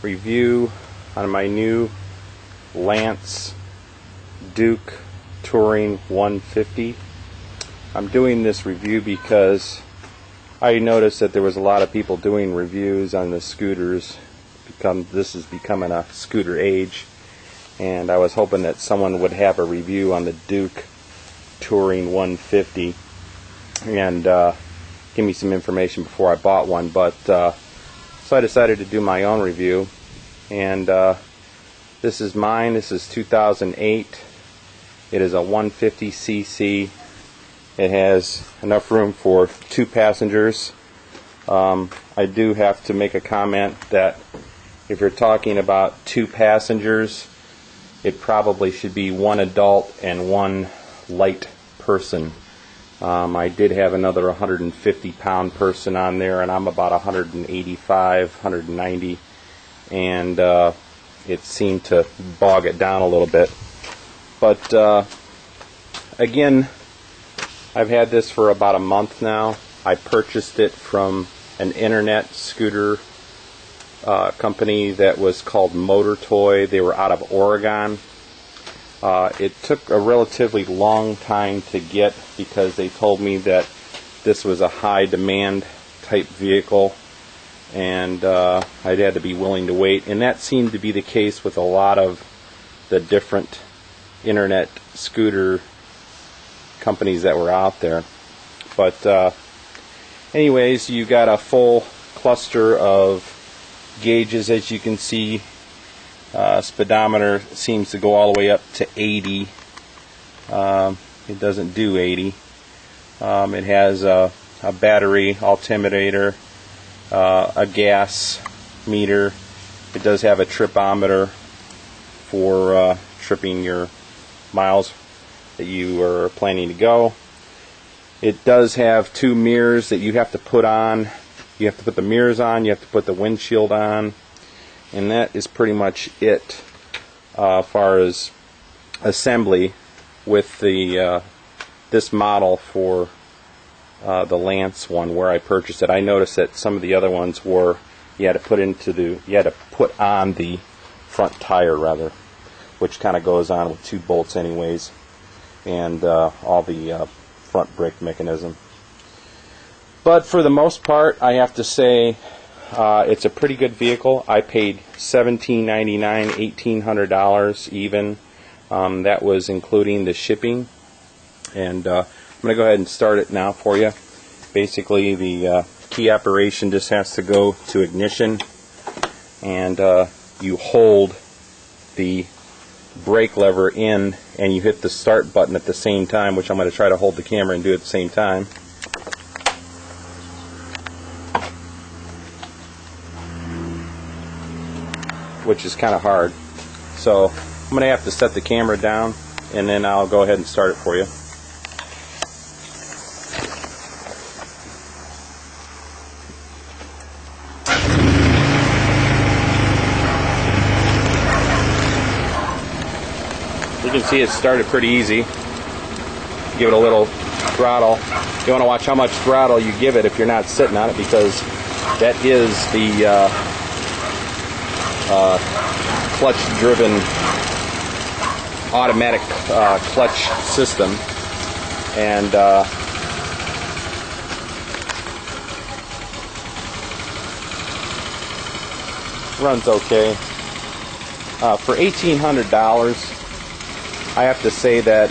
Review on my new Lance Duke Touring 150. I'm doing this review because I noticed that there was a lot of people doing reviews on the scooters. This is becoming a scooter age, and I was hoping that someone would have a review on the Duke Touring 150 and give me some information before I bought one. But so I decided to do my own review, and this is mine. This is 2008. It is a 150cc. It has enough room for 2 passengers. I do have to make a comment that if you're talking about 2 passengers, it probably should be 1 adult and 1 light person. I did have another 150-pound person on there, and I'm about 185, 190, and it seemed to bog it down a little bit. But again, I've had this for about a month now. I purchased it from an internet scooter company that was called Motor Toy. They were out of Oregon. It took a relatively long time to get because they told me that this was a high demand type vehicle, and I'd had to be willing to wait, and that seemed to be the case with a lot of the different internet scooter companies that were out there. But anyways, you got a full cluster of gauges, as you can see. Speedometer seems to go all the way up to 80. It doesn't do 80. It has a battery altimeter, a gas meter. It does have a tripometer for tripping your miles that you are planning to go. It does have 2 mirrors that you have to put on. You have to put the mirrors on, you have to put the windshield on, and that is pretty much it as far as assembly with the this model for the Lance one where I purchased it. I noticed that some of the other ones were you had to put on the front tire rather, which kind of goes on with 2 bolts anyways, and all the front brake mechanism. But for the most part, I have to say it's a pretty good vehicle. I paid $1,799, $1,800 even. That was including the shipping. And I'm going to go ahead and start it now for you. Basically, the key operation just has to go to ignition, and you hold the brake lever in and you hit the start button at the same time, which I'm going to try to hold the camera and do at the same time. Which is kind of hard. So I'm going to have to set the camera down, and then I'll go ahead and start it for you. You can see it started pretty easy. Give it a little throttle. You want to watch how much throttle you give it if you're not sitting on it, because that is the clutch-driven automatic clutch system, and runs okay. For $1,800, I have to say that